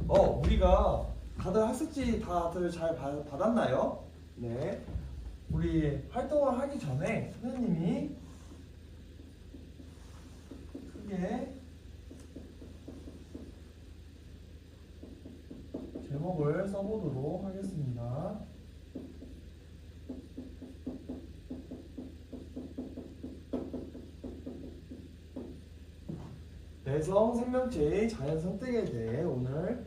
우리가 다들 학습지 다들 잘 받았나요? 네. 우리 활동을 하기 전에 선생님이 크게 제목을 써보도록 하겠습니다. 내성 생명체의 자연 선택에 대해 오늘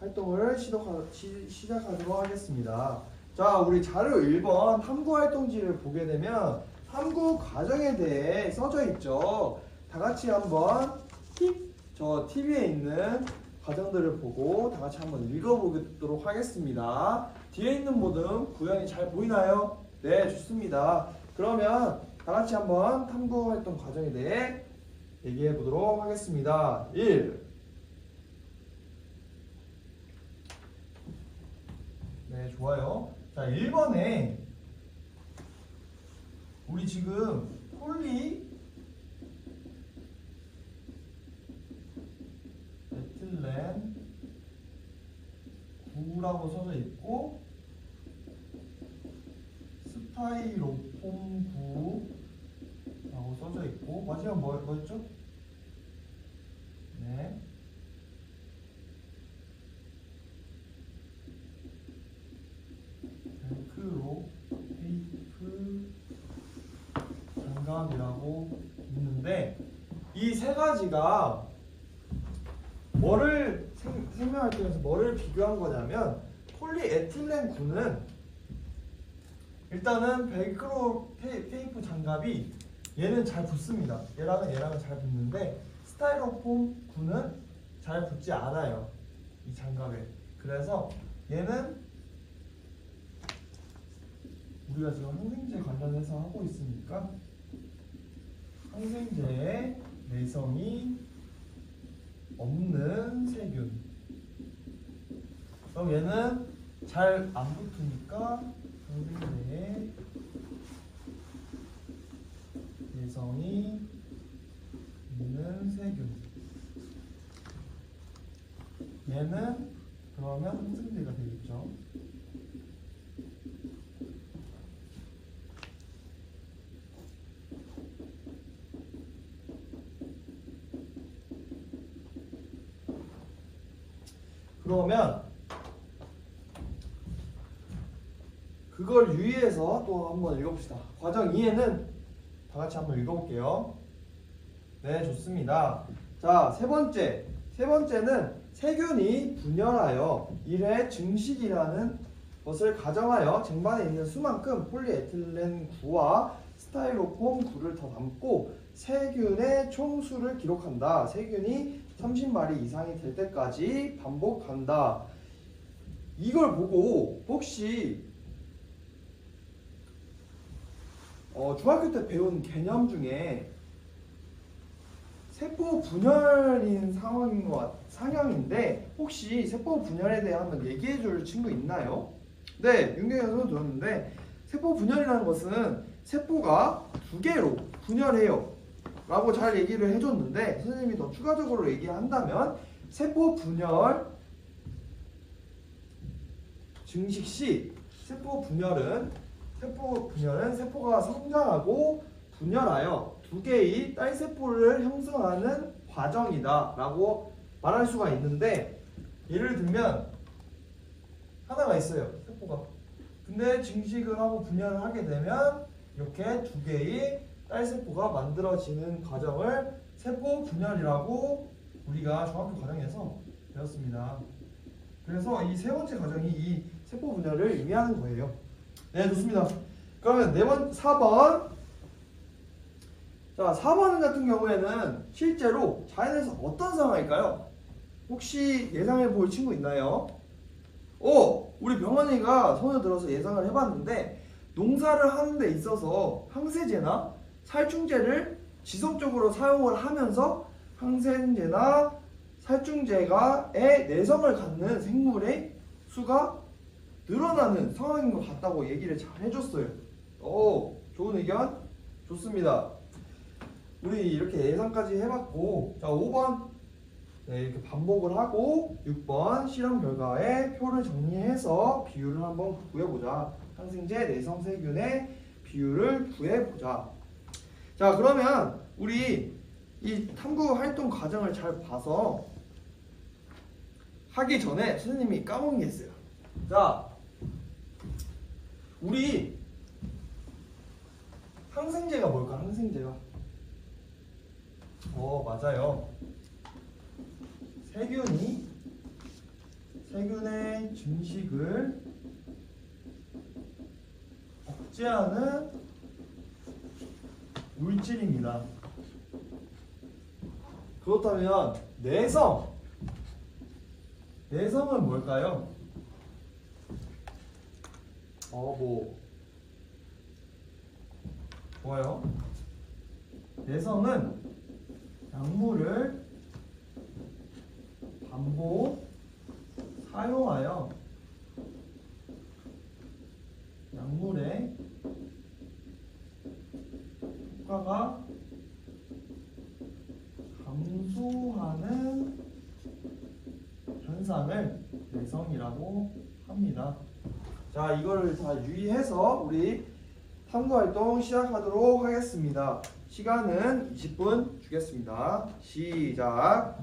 활동을 시작하도록 하겠습니다. 자, 우리 자료 1번 탐구 활동지를 보게 되면 탐구 과정에 대해 써져 있죠. 다 같이 한번 저 TV에 있는 과정들을 보고 다 같이 한번 읽어보도록 하겠습니다. 뒤에 있는 모든 구현이 잘 보이나요? 네, 좋습니다. 그러면 다 같이 한번 탐구 활동 과정에 대해 얘기해 보도록 하겠습니다. 1. 네, 좋아요. 자, 1번에 우리 지금 폴리에틸렌 9라고 써져 있고 스타이로폼 9라고 써져 있고 마지막 뭐였죠? 네. 벨크로 테이프 장갑이라고 있는데 이 세 가지가 뭐를 생명활동에서 뭐를 비교한 거냐면 폴리에틸렌 9는 일단은 벨크로 테이프 장갑이 얘는 잘 붙습니다. 얘랑은 잘 붙는데 스타이로폼 9는 잘 붙지 않아요. 이 장갑에. 그래서 얘는 우리가 지금 항생제 관련해서 하고 있으니까 항생제에 내성이 없는 세균. 그럼 얘는 잘 안 붙으니까 항생제에 내성이 있는 세균. 얘는 그러면 항생제가 되겠죠. 그러면 그걸 유의해서 또 한번 읽어봅시다. 과정 2에는 다 같이 한번 읽어볼게요. 네, 좋습니다. 자, 세 번째는 세균이 분열하여 1회 증식이라는 것을 가정하여 쟁반에 있는 수만큼 폴리에틸렌 9와 스타이로폼 9를 더 담고 세균의 총수를 기록한다. 세균이 30마리 이상이 될 때까지 반복한다. 이걸 보고 혹시 중학교 때 배운 개념 중에 세포 분열인 상황인데 혹시 세포 분열에 대해 한번 얘기해 줄 친구 있나요? 네, 윤경현 선수 들었는데 세포 분열이라는 것은 세포가 두 개로 분열해요 라고 잘 얘기를 해줬는데 선생님이 더 추가적으로 얘기한다면 세포 분열 증식 시 세포 분열은 세포가 성장하고 분열하여 두 개의 딸세포를 형성하는 과정이다 라고 말할 수가 있는데 예를 들면 하나가 있어요, 세포가. 근데 증식을 하고 분열을 하게 되면 이렇게 두 개의 딸세포가 만들어지는 과정을 세포 분열이라고 우리가 중학교 과정에서 배웠습니다. 그래서 이 세 번째 과정이 이 세포 분열을 의미하는 거예요. 네, 좋습니다. 그러면 4번. 자, 4번 같은 경우에는 실제로 자연에서 어떤 상황일까요? 혹시 예상해 볼 친구 있나요? 우리 병원이가 손을 들어서 예상을 해봤는데 농사를 하는 데 있어서 항세제나 살충제를 지속적으로 사용을 하면서 항생제나 살충제가의 내성을 갖는 생물의 수가 늘어나는 상황인 것 같다고 얘기를 잘 해줬어요. 좋은 의견? 좋습니다. 우리 이렇게 예상까지 해봤고, 자, 5번 네, 이렇게 반복을 하고 6번 실험 결과의 표를 정리해서 비율을 한번 구해보자. 항생제 내성 세균의 비율을 구해보자. 자, 그러면 우리 이 탐구 활동 과정을 잘 봐서 하기 전에 선생님이 까먹은 게 있어요. 자, 우리 항생제가 뭘까? 항생제가 맞아요. 세균의 증식을 억제하는 물질입니다. 그렇다면 내성은 뭘까요? 좋아요. 내성은 약물을 반복 사용하여 약물의 효과가 감소하는 현상을 내성이라고 합니다. 자, 이거를 다 유의해서 우리 탐구활동 시작하도록 하겠습니다. 시간은 20분 주겠습니다. 시작.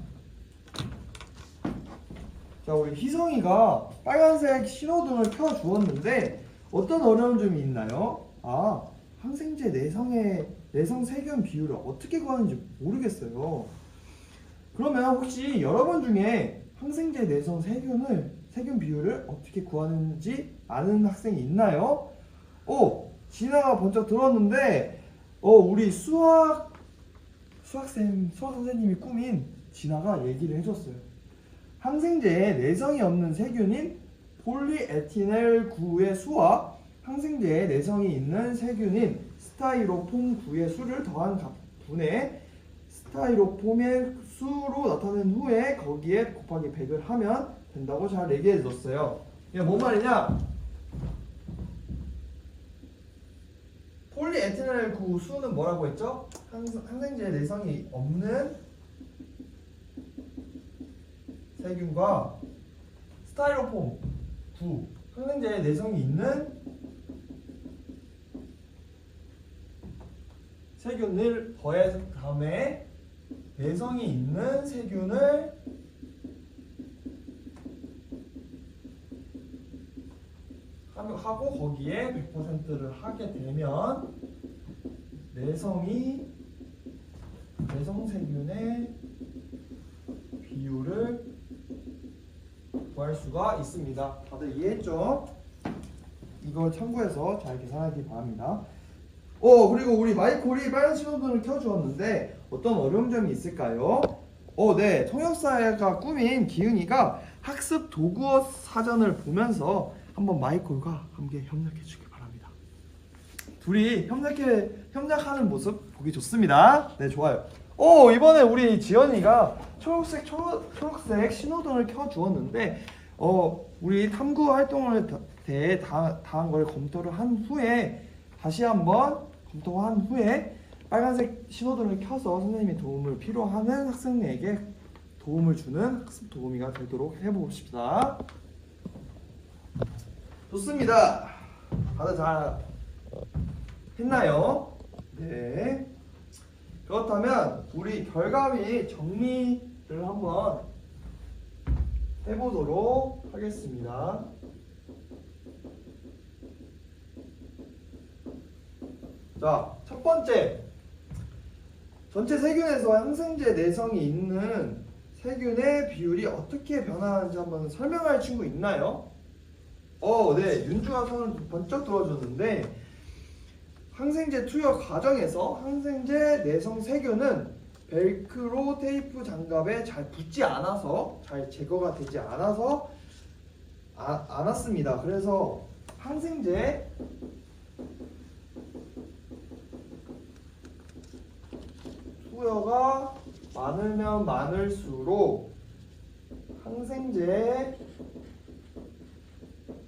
자, 우리 희성이가 빨간색 신호등을 켜주었는데 어떤 어려운 점이 있나요? 항생제 내성 세균 비율을 어떻게 구하는지 모르겠어요. 그러면 혹시 여러분 중에 항생제 내성 세균 비율을 어떻게 구하는지 아는 학생이 있나요? 진아가 번쩍 들었는데 우리 수학 선생님이 꾸민 진아가 얘기를 해줬어요. 항생제에 내성이 없는 세균인 폴리에티넬 9의 수와 항생제에 내성이 있는 세균인 스타이로폼 9의 수를 더한 분의 스타이로폼의 수로 나타낸 후에 거기에 곱하기 100을 하면 된다고 잘 얘기해 줬어요. 이게 뭔 말이냐? 폴리에티넬 9 수는 뭐라고 했죠? 항생제에 내성이 없는 세균과 스타이로폼 9 항생제에 내성이 있는 세균을 더한 다음에 내성이 있는 세균을 하고 거기에 100%를 하게 되면 내성 세균의 비율을 구할 수가 있습니다. 다들 이해했죠? 이걸 참고해서 잘 계산하기 바랍니다. 그리고 우리 마이콜이 빨간 신호등을 켜주었는데 어떤 어려운 점이 있을까요? 네. 통역사가 꾸민 기은이가 학습 도구어 사전을 보면서 한번 마이콜과 함께 협력해 주길 바랍니다. 둘이 협력하는 모습 보기 좋습니다. 네, 좋아요. 이번에 우리 지연이가 초록색 신호등을 켜주었는데 우리 탐구 활동을 대해 다한 걸 검토를 한 후에 다시 한번 검토한 후에 빨간색 신호등을 켜서 선생님이 도움을 필요하는 학생에게 도움을 주는 학습 도우미가 되도록 해봅시다. 좋습니다. 다들 잘 했나요? 네. 그렇다면 우리 결과미 정리를 한번 해보도록 하겠습니다. 자, 첫 번째, 전체 세균에서 항생제 내성이 있는 세균의 비율이 어떻게 변하는지 한번 설명할 친구 있나요? 네, 윤주가 손을 번쩍 들어줬는데 항생제 투여 과정에서 항생제 내성 세균은 벨크로 테이프 장갑에 잘 붙지 않아서 잘 제거가 되지 않았습니다. 그래서 항생제 투여가 많으면 많을수록 항생제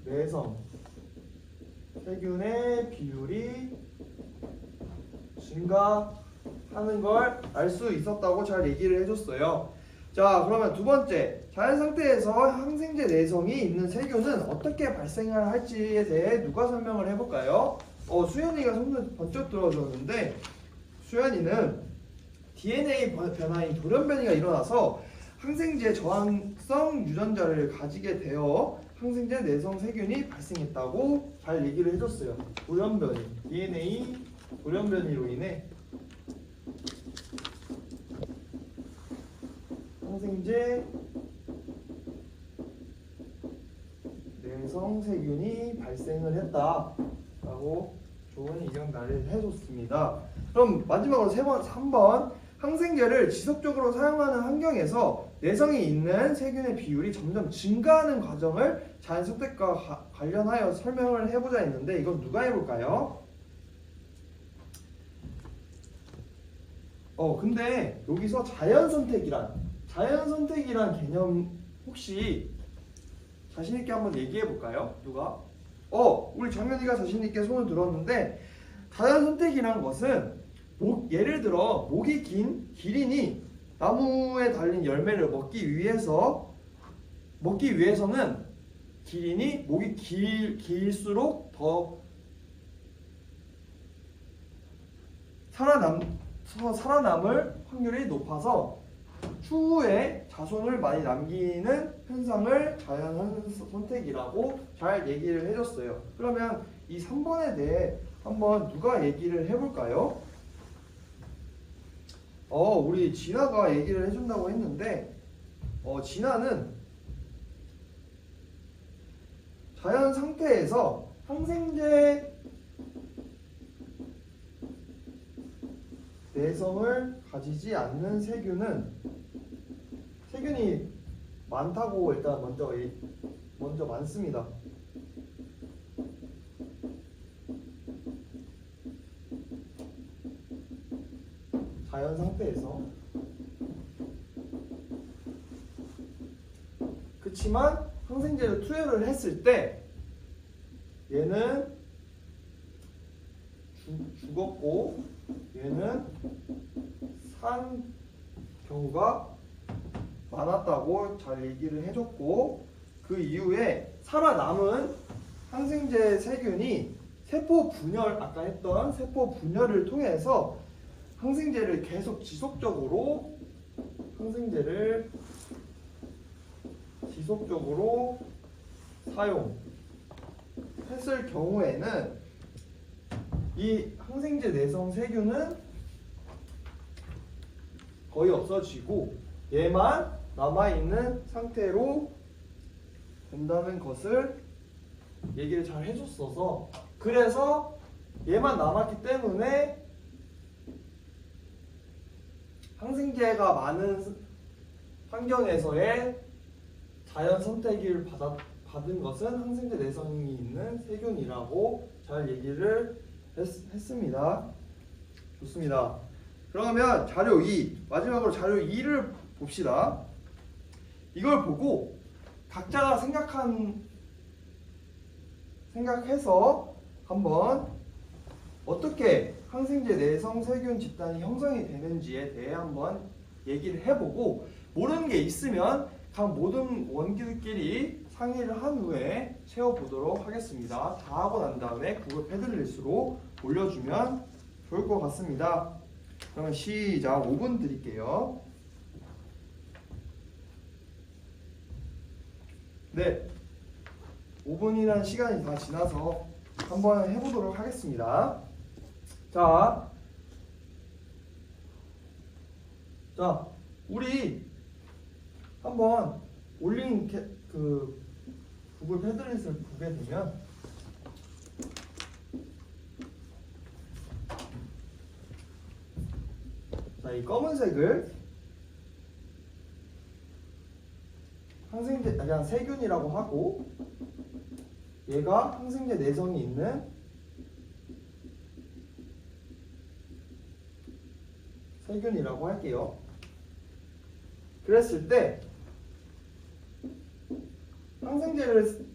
내성 세균의 비율이 증가하는 걸 알 수 있었다고 잘 얘기를 해줬어요. 자, 그러면 두 번째, 자연 상태에서 항생제 내성이 있는 세균은 어떻게 발생을 할지에 대해 누가 설명을 해볼까요? 수연이가 손을 번쩍 들어줬는데, 수연이는 DNA 변화인 돌연변이가 일어나서 항생제 저항성 유전자를 가지게 되어 항생제 내성 세균이 발생했다고 잘 얘기를 해줬어요. 돌연변이, DNA 돌연변이로 인해 항생제 내성 세균이 발생을 했다라고 좋은 이정답을 해줬습니다. 그럼 마지막으로 3번 항생제를 지속적으로 사용하는 환경에서 내성이 있는 세균의 비율이 점점 증가하는 과정을 자연 선택과 관련하여 설명을 해보자 했는데 이건 누가 해볼까요? 근데 여기서 자연 선택이란 개념 혹시 자신 있게 한번 얘기해 볼까요? 누가? 우리 정현이가 자신 있게 손을 들었는데 자연 선택이란 것은 예를 들어 목이 긴 기린이 나무에 달린 열매를 먹기 위해서는 기린이 목이 길수록 더 살아남을 확률이 높아서 추후에 자손을 많이 남기는 현상을 자연 선택이라고 잘 얘기를 해줬어요. 그러면 이 3번에 대해 한번 누가 얘기를 해볼까요? 우리 진아가 얘기를 해준다고 했는데 진아는 자연 상태에서 항생제 내성을 가지지 않는 세균이 많다고 일단 먼저 많습니다. 자연 상태에서. 그렇지만 항생제를 투여를 했을 때 얘는 죽었고 얘는 산 경우가 많았다고 잘 얘기를 해줬고, 그 이후에 살아남은 항생제 세균이 아까 했던 세포 분열을 통해서 항생제를 계속 지속적으로 사용했을 경우에는 이 항생제 내성 세균은 거의 없어지고 얘만 남아있는 상태로 된다는 것을 얘기를 잘 해줬어서, 그래서 얘만 남았기 때문에 항생제가 많은 환경에서의 자연 선택을 받은 것은 항생제 내성이 있는 세균이라고 잘 얘기를 했습니다. 좋습니다. 그러면 자료 2, 마지막으로 자료 2를 봅시다. 이걸 보고 각자가 생각해서 한번 어떻게 항생제 내성 세균 집단이 형성이 되는지에 대해 한번 얘기를 해보고, 모르는 게 있으면 각 모든 원기들끼리 상의를 한 후에 채워보도록 하겠습니다. 다 하고 난 다음에 구글 패들리스트로 올려주면 좋을 것 같습니다. 그러면 시작. 5분 드릴게요. 네, 5분이라는 시간이 다 지나서 한번 해보도록 하겠습니다. 자, 우리 한번 올린 그 구글 패드리스트를 보게 되면 이 검은색을 그냥 세균이라고 하고, 얘가 항생제 내성이 있는 세균이라고 할게요. 그랬을 때 항생제를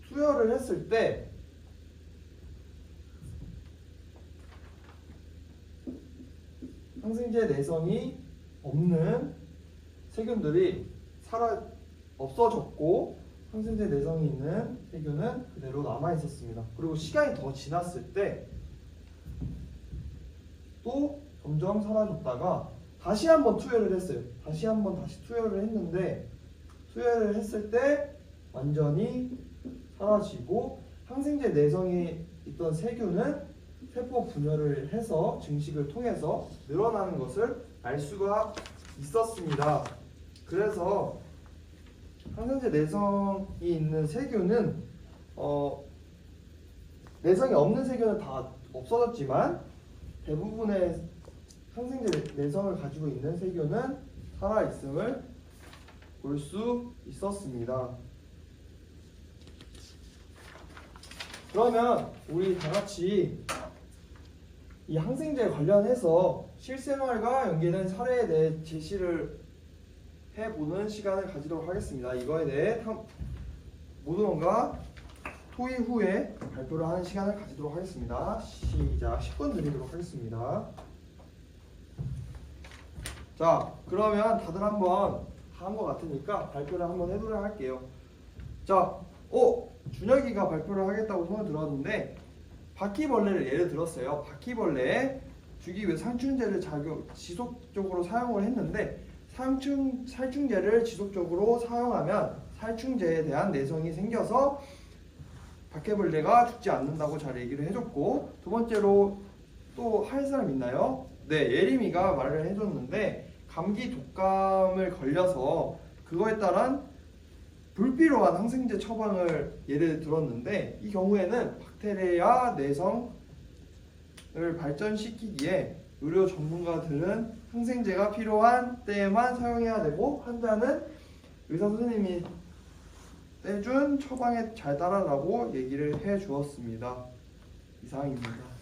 투여를 했을 때 항생제 내성이 없는 세균들이 없어졌고 항생제 내성이 있는 세균은 그대로 남아 있었습니다. 그리고 시간이 더 지났을 때 또 점점 사라졌다가 다시 한번 투여를 했어요. 다시 투여를 했는데 투여를 했을 때 완전히 사라지고 항생제 내성이 있던 세균은 세포 분열을 해서 증식을 통해서 늘어나는 것을 알 수가 있었습니다. 그래서 항생제 내성이 있는 세균은 내성이 없는 세균은 다 없어졌지만 대부분의 항생제 내성을 가지고 있는 세균은 살아있음을 볼 수 있었습니다. 그러면 우리 다 같이 이 항생제 관련해서 실생활과 연계된 사례에 대해 제시를 해보는 시간을 가지도록 하겠습니다. 이거에 대해 모두가 토의 후에 발표를 하는 시간을 가지도록 하겠습니다. 시작. 10분 드리도록 하겠습니다. 자, 그러면 다들 한번 다 한 것 같으니까 발표를 한번 해보도록 할게요. 자, 준혁이가 발표를 하겠다고 소문 들었는데 바퀴벌레를 예를 들었어요. 바퀴벌레에 주기 위해 살충제를 지속적으로 사용을 했는데 살충제를 지속적으로 사용하면 살충제에 대한 내성이 생겨서 바퀴벌레가 죽지 않는다고 잘 얘기를 해줬고, 두 번째로 또 할 사람 있나요? 네, 예림이가 말을 해줬는데 감기 독감을 걸려서 그거에 따른 불필요한 항생제 처방을 예를 들었는데 이 경우에는 박테리아 내성을 발전시키기에 의료 전문가들은 항생제가 필요한 때에만 사용해야 되고 환자는 의사 선생님이 떼준 처방에 잘 따르라고 얘기를 해 주었습니다. 이상입니다.